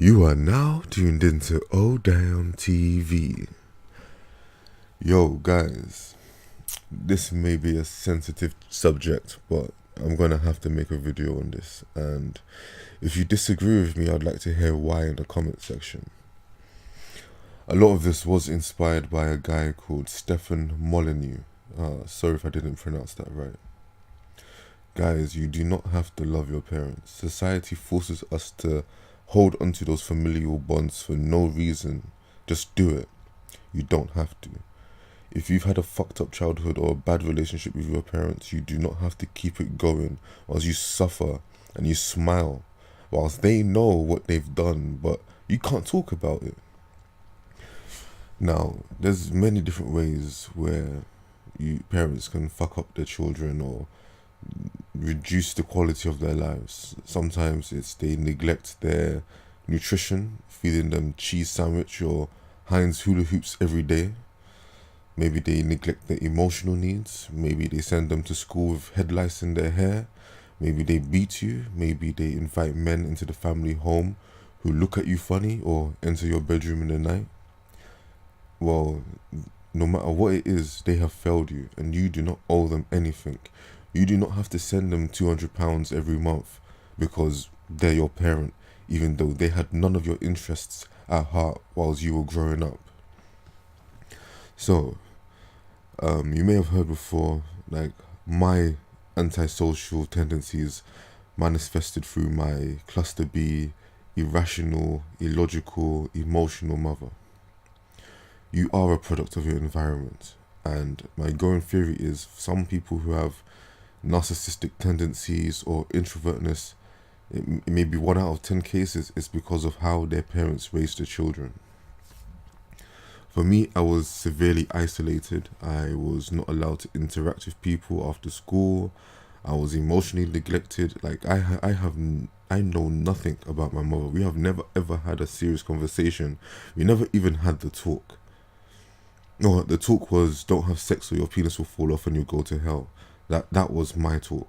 You are now tuned into O Down TV. Yo, guys, this may be a sensitive subject, but I'm gonna have to make a video on this. And if you disagree with me, I'd like to hear why in the comment section. A lot of this was inspired by a guy called Stefan Molyneux. Sorry if I didn't pronounce that right. Guys, you do not have to love your parents. Society forces us to hold onto those familial bonds for no reason. Just do it. You don't have to. If you've had a fucked up childhood or a bad relationship with your parents, you do not have to keep it going whilst you suffer and you smile whilst they know what they've done, but you can't talk about it. Now, there's many different ways where parents can fuck up their children or reduce the quality of their lives. Sometimes it's they neglect their nutrition, feeding them cheese sandwich or Heinz hula hoops every day. Maybe they neglect their emotional needs. Maybe they send them to school with head lice in their hair. Maybe they beat you. Maybe they invite men into the family home who look at you funny or enter your bedroom in the night. Well, no matter what it is, they have failed you and you do not owe them anything. You do not have to send them £200 every month because they're your parent, even though they had none of your interests at heart whilst you were growing up. So, you may have heard before, like, my antisocial tendencies manifested through my cluster B, irrational, illogical, emotional mother. You are a product of your environment, and my going theory is some people who have narcissistic tendencies or introvertness, it may be 1 out of 10 cases, is because of how their parents raised their children. For me, I was severely isolated. I was not allowed to interact with people after school. I was emotionally neglected. Like I know nothing about my mother. We have never ever had a serious conversation. We never even had the talk. No, the talk was don't have sex or your penis will fall off and you'll go to hell. That was my talk.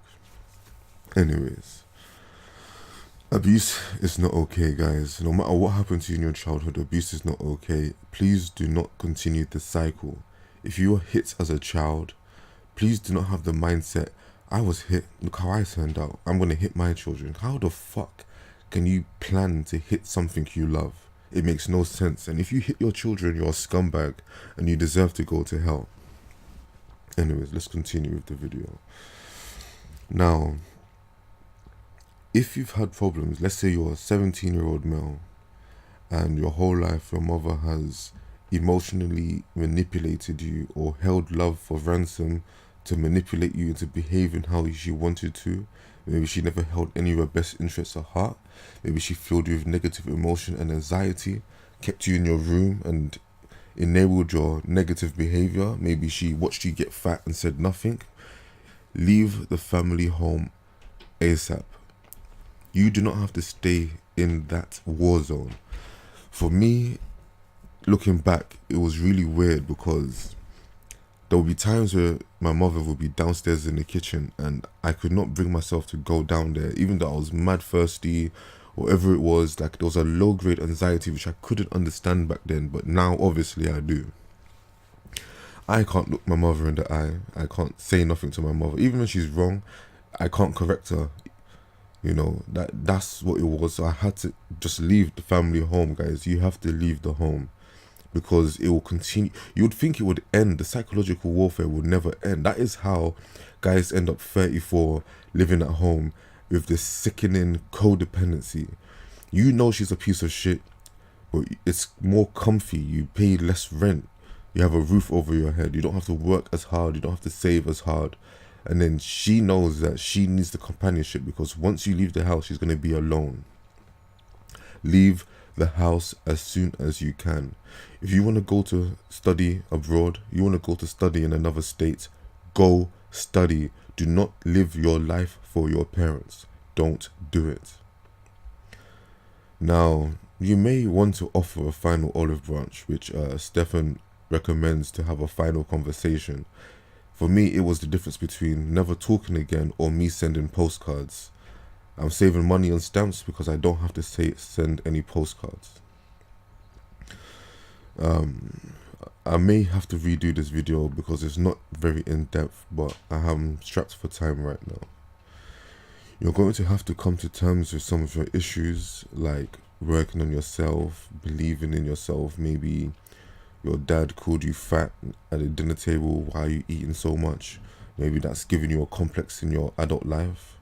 Anyways, abuse is not okay, guys. No matter what happened to you in your childhood, abuse is not okay. Please do not continue the cycle. If you were hit as a child, please do not have the mindset, I was hit, look how I turned out, I'm going to hit my children. How the fuck can you plan to hit something you love? It makes no sense. And if you hit your children, you're a scumbag and you deserve to go to hell. Anyways, let's continue with the video. Now, if you've had problems, let's say you're a 17-year-old male and your whole life your mother has emotionally manipulated you or held love for ransom to manipulate you into behaving how she wanted to. Maybe she never held any of your best interests at heart. Maybe she filled you with negative emotion and anxiety, kept you in your room and enabled your negative behavior. Maybe she watched you get fat and said nothing. Leave the family home ASAP. You do not have to stay in that war zone. For me, looking back, it was really weird because there would be times where my mother would be downstairs in the kitchen and I could not bring myself to go down there, even though I was mad thirsty, whatever it was. Like, there was a low-grade anxiety which I couldn't understand back then, but now obviously I do. I can't look my mother in the eye. I can't say nothing to my mother. Even when she's wrong, I can't correct her. You know, that's what it was. So I had to just leave the family home, guys. You have to leave the home because it will continue. You would think it would end. The psychological warfare would never end. That is how guys end up 34 living at home with this sickening codependency. You know she's a piece of shit, but it's more comfy. You pay less rent. You have a roof over your head. You don't have to work as hard. You don't have to save as hard. And then she knows that she needs the companionship because once you leave the house, she's going to be alone. Leave the house as soon as you can. If you want to go to study abroad, you want to go to study in another state, go study. Do not live your life for your parents. Don't do it. Now, you may want to offer a final olive branch, which Stefan recommends to have a final conversation. For me, it was the difference between never talking again or me sending postcards. I'm saving money on stamps because I don't have to send any postcards. I may have to redo this video because it's not very in-depth, but I am strapped for time right now. You're going to have to come to terms with some of your issues, like working on yourself, believing in yourself. Maybe your dad called you fat at the dinner table. Why are you eating so much? Maybe that's giving you a complex in your adult life.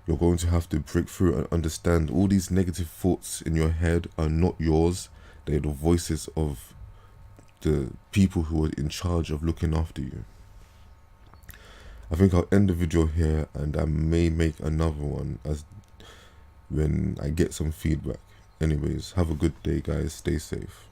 You're going to have to break through and understand all these negative thoughts in your head are not yours. They're the voices of the people who are in charge of looking after you. I think I'll end the video here, and I may make another one as when I get some feedback. Anyways, have a good day, guys. Stay safe.